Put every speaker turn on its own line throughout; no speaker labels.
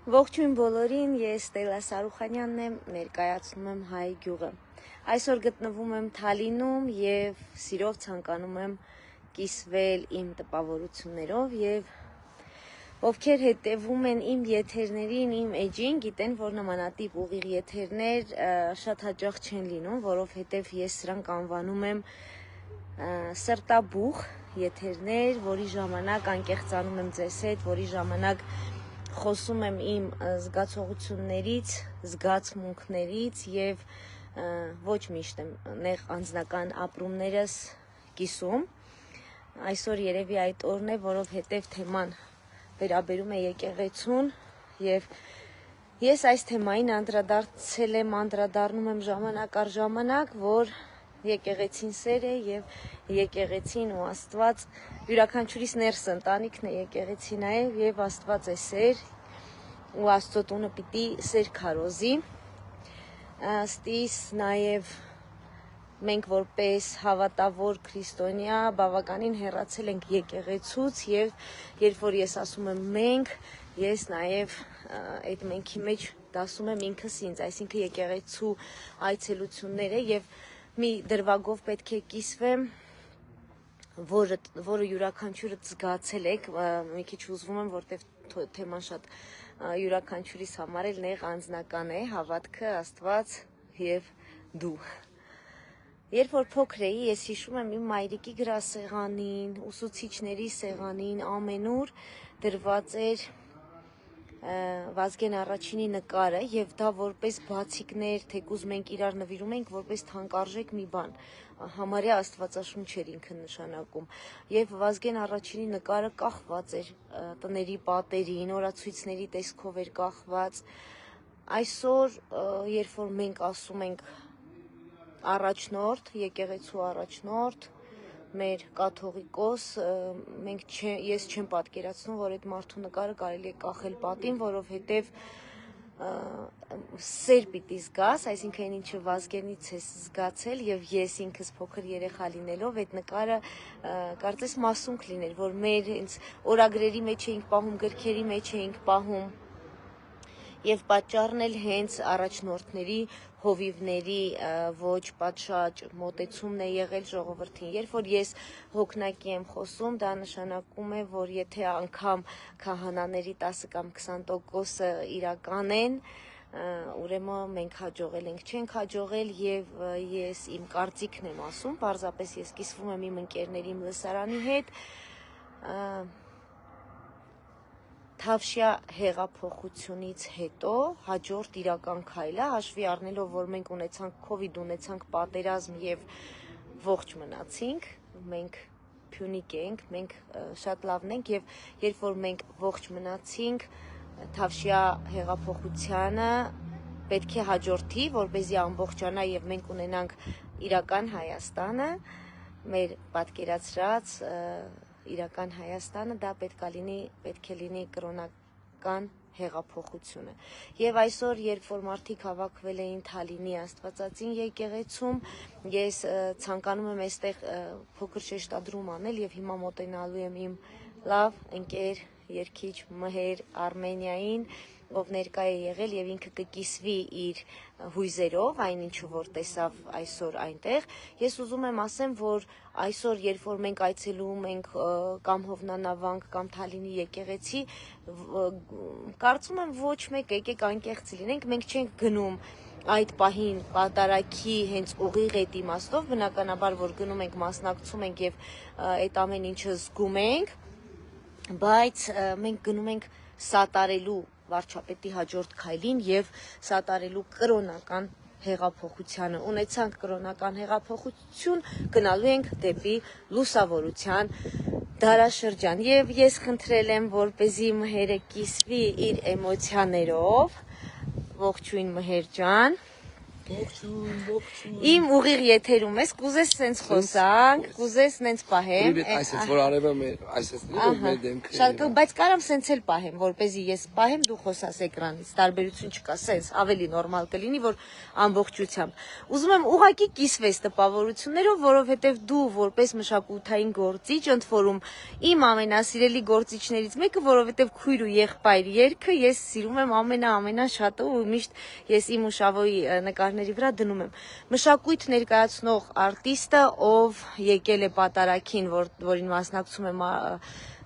Ողջույն բոլորին, ես Ստելլա Սարուխանյանն եմ, ներկայացնում եմ Հայ գյուղը։ Այսօր գտնվում եմ Թալինում եւ սիրով ցանկանում եմ կիսվել իմ տպավորություններով եւ ովքեր հետևում են իմ եթերներին, իմ էջին, գիտեն, որ նմանատիպ ուղիղ եթերներ շատ հաճախ չեն լինում, որովհետեւ ես սրանք անվանում եմ սրտաբուխ եթերներ, որի ժամանակ անկեղծանում եմ ձեզ հետ, որի ժամանակ խոսում եմ իմ զգացողություններից, զգացմունքներից եւ ոչ միշտ եմ նեղ անձնական ապրումներս կիսում։ Այսօր երևի այդ օրն է, որովհետեւ թեման վերաբերում է եկեղեցուն եւ ես այս թեմային անդրադառնում եմ ժամանակ առ ժամանակ, որ եկեղեցին սեր է եւ եկեղեցին ու Աստված յուրաքանչյուրիս ներս ընտանիքն է եկեղեցի նաեւ եւ Աստված է սեր ու Աստծո տունը պիտի սեր քարոզի։ Ըստիս նաեւ մենք որպես հավատավոր քրիստոնյա բավականին հեռացել ենք եկեղեցուց եւ երբ որ ես ասում եմ մենք, ես նաեւ այդ մենքի մեջ դասում եմ ինքս ինձ, այսինքն եկեղեցու այցելությունները եւ մի դրվագով պետք է կիսվեմ, որը յուրաքանչյուրը զգացել եք, մի քիչ ուզվում եմ, որտեվ թեման շատ յուրաքանչյուրիս համար էլ նեղ անձնական է, հավատքը, Աստված եւ դու։ Երբ որ փոքր էի, ես հիշում եմ իմ մայրիկի գրասեղանին, ուսուցիչների սեղանին ամենուր դրված էր Վազգեն Առաջինի նկարը եւ դա որպես բացիկներ, թեկուզ մենք իրար նվիրում ենք որպես թանկարժեք մի բան, համարյա Աստվածաշունչ էր ինքը նշանակում եւ Վազգեն Առաջինի նկարը կախված էր տների պատերին, օրացույցների տեսքով էր կախված։ Այսօր երբ որ մենք ասում ենք առաջնորդ, եկեղեցու առաջնորդ, մեր կաթողիկոս, ես չեմ պատկերացնում, որ այդ մարդու նկարը կարելի է կախել պատին, որովհետև սեր պիտի զգաս, այսինքն այն ինչը Վազգենից ես զգացել եւ ես ինքս փոքր երեխա լինելով այդ նկարը կարծես մասունք լիներ, որ մեր ինձ օրագրերի մեջ էինք պահում, գրքերի մեջ էինք պահում եւ պատճառն էլ հենց առաջնորդների, հովիվների ոչ պատշաճ մոտեցումն է եղել ժողովրդին։ Երբ որ ես հոգնակի եմ խոսում, դա նշանակում է, որ եթե անգամ քահանաների 10 կամ 20%-ը իրական են, ուրեմն մենք հաջողել ենք, չենք հաջողել եւ ես իմ կարծիքն եմ ասում, պարզապես ես կիսվում եմ իմ ընկերների, իմ լսարանի հետ, Թավշյա հեղափոխությունից հետո հաջորդ իրական քայլը, հաշվի առնելով, որ մենք ունեցանք COVID, ունեցանք պատերազմ եւ ողջ մնացինք, մենք փյունիկ ենք, մենք շատ լավն ենք եւ երբ որ մենք ողջ մնացինք, Թավշյա հեղափոխությանը պետք է հաջորդի, որպեսզի ամբողջանա եւ մենք ունենանք իրական Հայաստանը, մեր պատկերացրած իրական Հայաստանը, դա պետք է լինի կրոնական հեղափոխությունը։ Եվ այսօր, երբ որ մարդիկ հավաքվել էին Թալինի Աստվածածին եկեղեցում, ես ցանկանում եմ այստեղ փոքր շեշտադրում անել եւ հիմա մոտենալու եմ իմ լավ ընկեր, երգիչ Մհեր Արմենիային, ով ներկա է եղել եւ ինքը կկիսվի իր հույզերով, այնինչը որ տեսավ այսօր այնտեղ։ Ես ուզում եմ ասեմ, որ այսօր, երբ որ մենք այցելում ենք կամ Հովնանավանք կամ Թալինի եկեղեցի, կարծում եմ ոչ մեկ եկեք անկեղծ լինենք, մենք չենք գնում այդ պահին պատարագի հենց ուղիղ այդ իմաստով, բնականաբար որ գնում ենք, մասնակցում ենք եւ այդ ամեն ինչը զգում ենք, բայց մենք գնում ենք սատարելու վարչապետի հաջորդ քայլին եւ սատարելու կրոնական հեղափոխությանը։ Ունեցանք կրոնական հեղափոխություն, գնալու ենք դեպի լուսավորության դարաշրջան։ Եվ ես խնդրել եմ, որպեսզի Մհերը կիսվի իր էմոցիաներով, ողջույն Մհեր ջան, Իմ ուղիղ եթերում ես, կուզես սենց խոսանք, կուզես սենց պահեմ։
Այսպես որ արևը այսպես մեր դեմքը։
Շատ բայց կարամ սենց էլ պահեմ, որպեսզի ես պահեմ, դու խոսաս էկրանից, տարբերություն չկա, սենց ավելի նորմալ կլինի, որ ամբողջությամբ։ Ուզում եմ ուղղակի կիսվես տպավորություններով, որովհետև դու որպես մշակութային գործիչ, ընդ որում իմ ամենասիրելի գործիչներից մեկը, որովհետև քույր ու եղբայր երգը ես սիրում եմ ամենաշատը ու միշտ ես իմ ուշավորի նկարների վրա դնում եմ։ Մշակույթ ներկայացնող արտիստը, ով եկել է պատարագին, որին մասնակցում է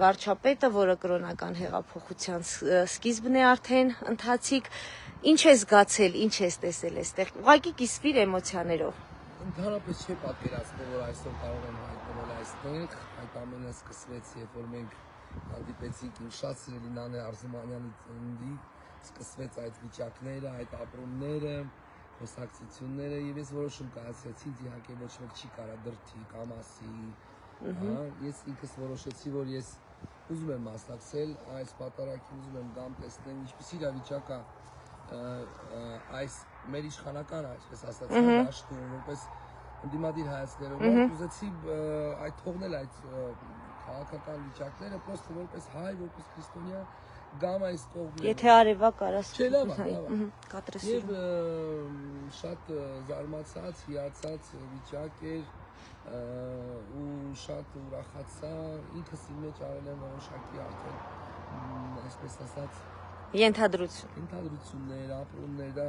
վարչապետը, որը կրոնական հեղափոխության սկիզբն է արդեն ընթացիկ, ինչ է զգացել, ինչ է տեսել այստեղ։ Ուղղակի կիսվիր էմոցիաներով։
Ընդհանրապես չէ պատկերացնել, որ այսօր կարող եմ հայտնվել այստեղ, այդ ամենը սկսվեց, երբ որ մենք հանդիպեցինք իմ շատ սիրելի Նանե Արզումանյանի ծննդի, սկսվեց այդ վիճակները, այդ ապրումները, խոսակցությունները եւ ես որոշում կայացրեցի, իհարկե ոչ մեկ չի կարա դրթի կամ ասի, ես ինքս որոշեցի, որ ես ուզում եմ մասնակցել այս պատարագին, ուզում եմ գամ տեսնեմ ինչպես իրավիճակա այս մեր իշխանական, այսպես ասած, դաշտում, որպես ընդդիմադիր հայացքներով, ուզեցի այդ թողնել այդ քաղաքական վիճակները, պրոստը որպես հայ, որպես քրիստոնյա գամ այս կողմերը։
Եթե արևակ արաս։
Չէ, լավ է,
կատրեսում։
Եվ շատ զարմացած, հիացած վիճակ էր ու շատ ուրախացա, ինքս իմ մեջ արել եմ որոշակի արդեն, այսպես ասած,
Ենթադրություններ,
ապրումներ, դա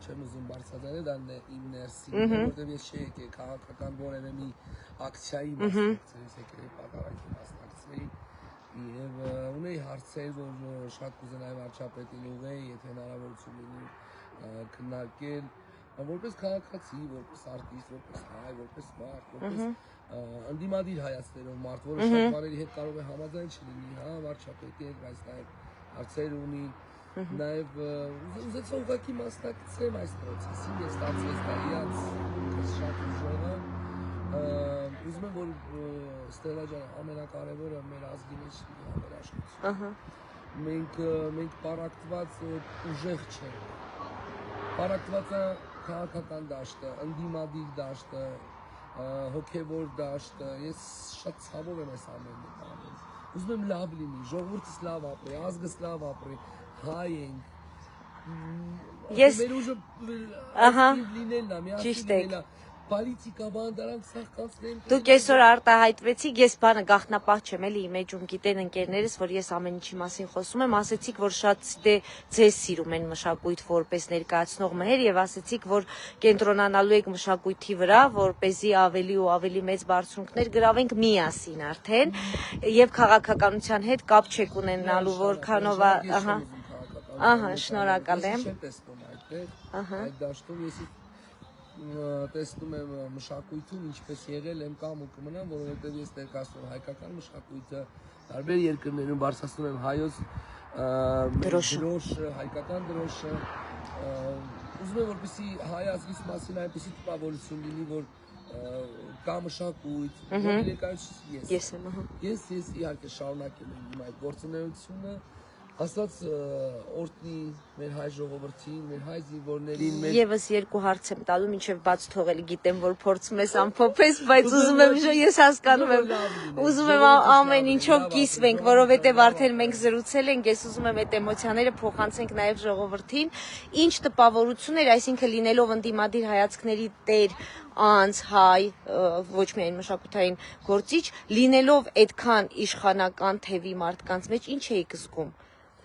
չեմ ուզում բարձրացնել, դա իմ ներսին, որտեղ ես չի եկել քաղաքական որևէ մի ակցիայի մասնակցել, ես եկել եմ պատարագի մասնակցեի եւ ունեի հարցեր, որ շատ կուզենայի վարչապետին ուղղել, եթե հնարավորություն լինի քննարկել, որպես քաղաքացի, որպես արտիստ, որպես հայ, որպես մարդ, որպես ընդդիմադիր հայացքներով մարդ, որը շատ բաների հետ կարող է համաձայն չլինի, հա, վարչապետի հետ, բայց նաեւ հարցեր ունի, նաեւ ուզեցի ուղղակի մասնակցեմ այս process-ին, ես ստացվեց դա իրանց շատ ուժեղը, ուզում եմ, որ Ստելլա ջան, ամենակարևորը մեր ազգի մեջ լինի համերաշխություն։ Մենք պարակտված ուժեղ չենք, պարակտված է քաղաքական դաշտը, ընդդիմադիր դաշտը, հոգևոր դաշտը, ես շատ ցավով եմ այս ամենը տանում։ Ուզում եմ լավ լինի, ժողովուրդս լավ ապրի, ազգս լավ ապրի, հայ ենք։ Մեր ուժը լինելն է, միասին լինելն է, պոլիտիկա, բան դրանք սաղ կանցնեն։
Դուք այսօր արտահայտվեցիք, ես բանը գաղտնապահ չեմ էլի իմ էջում գիտեն ընկերներս, որ ես ամեն ինչի մասին խոսում եմ, ասեցիք, որ շատ ձեզ սիրում են մշակույթ որպես ներկայացնող մհեր եւ ասեցիք, որ կենտրոնանալու եք մշակույթի վրա, որպեսզի ավելի ու ավելի մեծ բարձունքներ գրավենք միասին արդեն եւ քաղաքականության հետ կապ չեք ունենալու, որքանով շնորհակալ եմ։
Այդ դաշտում ես տեսնում եմ մշակույթում ինչպես եղել եմ կամ ու կմնամ, որովհետև ես ներկայացնում եմ հայկական մշակույթը, տարբեր երկրներում բարձրացնում եմ հայոց դրոշը, հայկական դրոշը, ուզում եմ որպեսզի հայ ազգիս մասին այնպեսի տպավորություն լինի, որ կա մշակույթ, որ ներկայացնում ես եմ, ես իհարկե շարունակել եմ իմ այդ գործունեությունը, Աստված օրհնի մեր հայ ժողովրդին, մեր հայ զինվորներին,
Եվս երկու հարց եմ տալու, մինչև բաց թողել, գիտեմ, որ փորձում ես ամփոփես, բայց ուզում եմ, ես հասկանում եմ, ուզում եմ ամեն ինչով կիսվենք, որովհետև արդեն մենք զրուցել ենք, ես ուզում եմ այդ էմոցիաները փոխանցենք նաև ժողովրդին, ինչ տպավորություն էր, այսինքն լինելով ընդդիմադիր հայացքների տեր, անց հայ, ոչ միայն մշակութային գործիչ, լինելով այդքան իշխանական թևի մարդկանց մեջ, ինչ էիք զգում։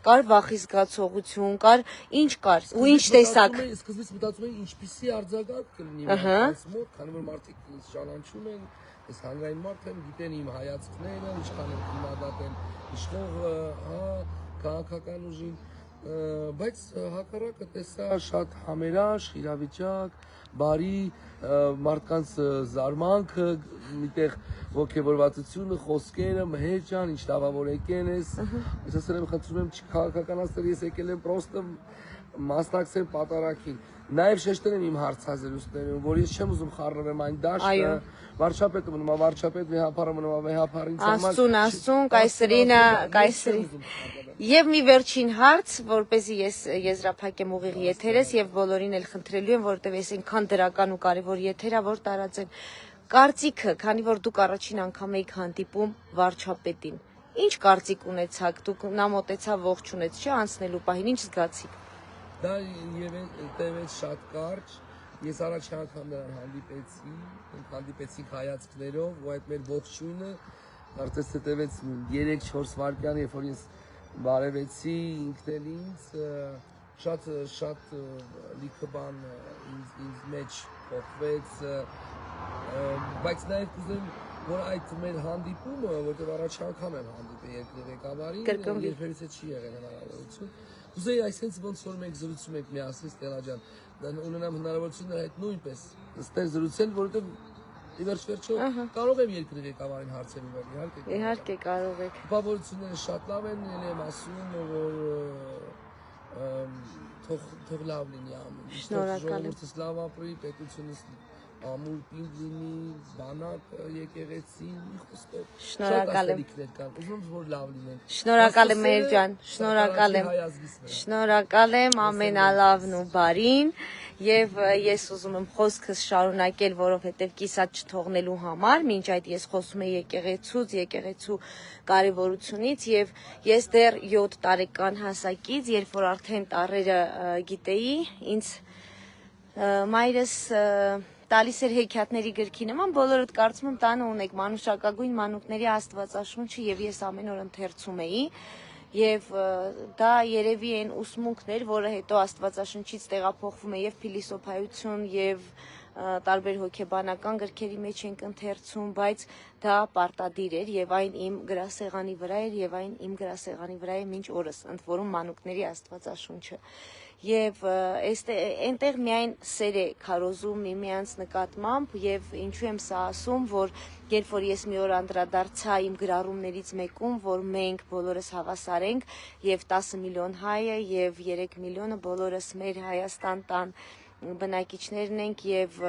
Կար վախի զգացողություն, կար, ինչ կար, ու ինչ տեսակ։
Սկզբից մտածում էի ինչպիսի արձագանք կլինի մարդկանց մոտ, քանի որ մարդիկ ինձ ճանաչում են, ես հանրային մարդ եմ, գիտեն իմ հայացքները, ինչքան եմ քննադատել իշխող, քաղաքական ուժին, բայց հակառակը տեսա շատ համերաշխ իրավիճակ, բարի մարդկանց զարմանքը, միտեղ ոգևորվածությունը, խոսքերը, մհեր ջան, ինչ լավավոր եկել ես, ես ասել եմ, խնդրում եմ չքաղաքականացնել, ես եկել եմ պրոստը մասնակցել պատարագին։ Նաև շեշտել եմ իմ հարցազրույցներում, որ ես չեմ ուզում խառնվեմ այն դաշտը, վարչապետը մնում է վարչապետ, վեհապարը մնում է վեհապար, ինձ
Աստծուն, կայսրինը, կայսրի։ Եվ մի վերջին հարց, որպեսզի ես եզրափակեմ ուղիղ եթերս եւ բոլորին էլ խնդրելու եմ, որովհետեւ ես այնքան դրական ու կարեւոր եթերա, որ տարածեն կարծիքը, քանի որ դուք առաջին անգամ եք հանդիպում վարչապետին։ Ինչ կարծիք ունեցաք, դուք նա մոտեցավ ողջունեց, չէ՞, անցնելու պահին, ինչ զգացիք։
Դա տևեց շատ կարճ, ես առաջին անգամ նրան հանդիպեցինք հայացքներով, ու այդ մեր ողջույնը կարծես թե տևեց 3-4 վայրկյան, երբ որ ես բարևեցի ինքն էլ ինձ, շատ լիքը բան ինձ մեջ փոխվեց, բայց նաև կուզեմ, որ այդ մեր հանդիպումը, որտեղ առաջին անգամ եմ հանդիպել երկրի ղեկավարին, երբևիցե չի եղել հնարավորություն, կուզեի այսպես ոնց որ մենք զրուցում ենք միասին Ստելա ջան, ունենամ հնարավորություն նրա հետ նույնպես նստել զրուցել, որովհետև ի վերջո կարող եմ երկրի ղեկավարին հարցեր ուղղել,
իհարկե կարող եք։
Ուղղավորությունները շատ լավ են, ելի եմ ասում, որ թող լավ լինի ամեն ինչ, ժողովուրդս լավ ապրի, պետությունս ամուր պինդ լինի, բանակ եկեղեցին, մի խոսքով շատ ասելիքներ կան, ուզում եմ որ լավ լինեն։
Շնորհակալ եմ Մհեր ջան, շնորհակալ եմ։ Շնորհակալ եմ ամենալավն ու բարին եւ ես ուզում եմ խոսքս շարունակել, որովհետեւ կիսատ չթողնելու համար, մինչ այդ ես խոսում եմ եկեղեցու կարևորությունից եւ ես դեռ 7 տարեկան հասակից, երբ որ արդեն տառերը գիտեի, ինձ մայրս տալիս էր հեքիաթների գրքի նման, բոլորդ կարծում եմ տանը ունեք մանուշակագույն մանուկների աստվածաշունչը եւ ես ամեն օր ընթերցում էի եւ դա երևի այն ուսմունքն էր, որը հետո աստվածաշնչից տեղափոխվում է եւ փիլիսոփայություն եւ տարբեր հոգեբանական գրքերի մեջ ենք ընթերցում, բայց դա պարտադիր էր եւ այն իմ գրասեղանի վրա էր եւ այն իմ գրասեղանի վրա է մինչ օրս, ընդ որում մանուկների աստվածաշունչը։ Եվ այնտեղ միայն սեր է քարոզում միմյանց նկատմամբ եւ ինչու եմ սա ասում, որ երբ որ ես մի օր անդրադարձա իմ գրառումներից մեկում, որ մենք բոլորս հավասար ենք եւ 10 միլիոն հայը եւ 3 միլիոնը բոլորս մեր Հայաստան տան բնակիչներն ենք եւ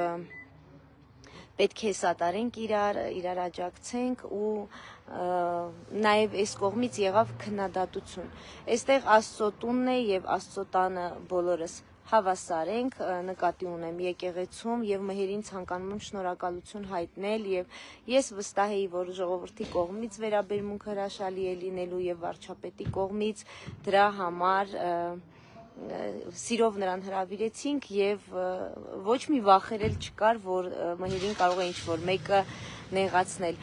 պետք է սատարենք իրար աջակցենք ու նաև այս կողմից եղավ քննադատություն։ Այստեղ Աստծո տունն է եւ Աստծո տանը բոլորս հավասար ենք, նկատի ունեմ եկեղեցում եւ Մհերին ցանկանում եմ շնորհակալություն հայտնել եւ ես վստահ եի, որ ժողովրդի կողմից վերաբերմունք հրաշալի է լինելու եւ վարչապետի կողմից դրա համար սիրով նրան հրավիրեցինք եւ ոչ մի վախերել չկար, որ Մհերին կարող է ինչ-որ մեկը նեղացնել։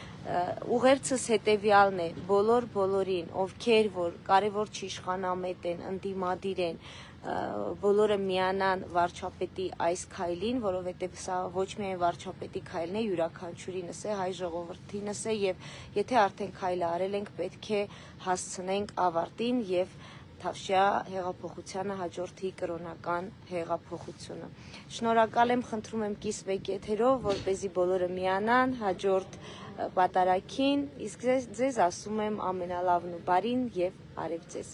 Ուղերձս հետեւյալն է, բոլորին, ովքեր որ կարևոր չիշխանամետ են, ընդդիմադիր են, բոլորը միանան վարչապետի այս քայլին, որովհետև սա ոչ միայն վարչապետի քայլն է, յուրաքանչյուրինս է, հայ ժողովրդինս է եւ եթե արդեն քայլը արել ենք, պետք է հասցնենք ավարտին եւ Թավշյա հեղափոխությանը հաջորդի կրոնական հեղափոխությունը։ Շնորհակալ եմ, խնդրում եմ կիսվեք եթերով, որպեսզի բոլորը միանան հաջորդ պատարագին, իսկ ձեզ ասում եմ ամենալավն ու բարին եւ բարև ձեզ։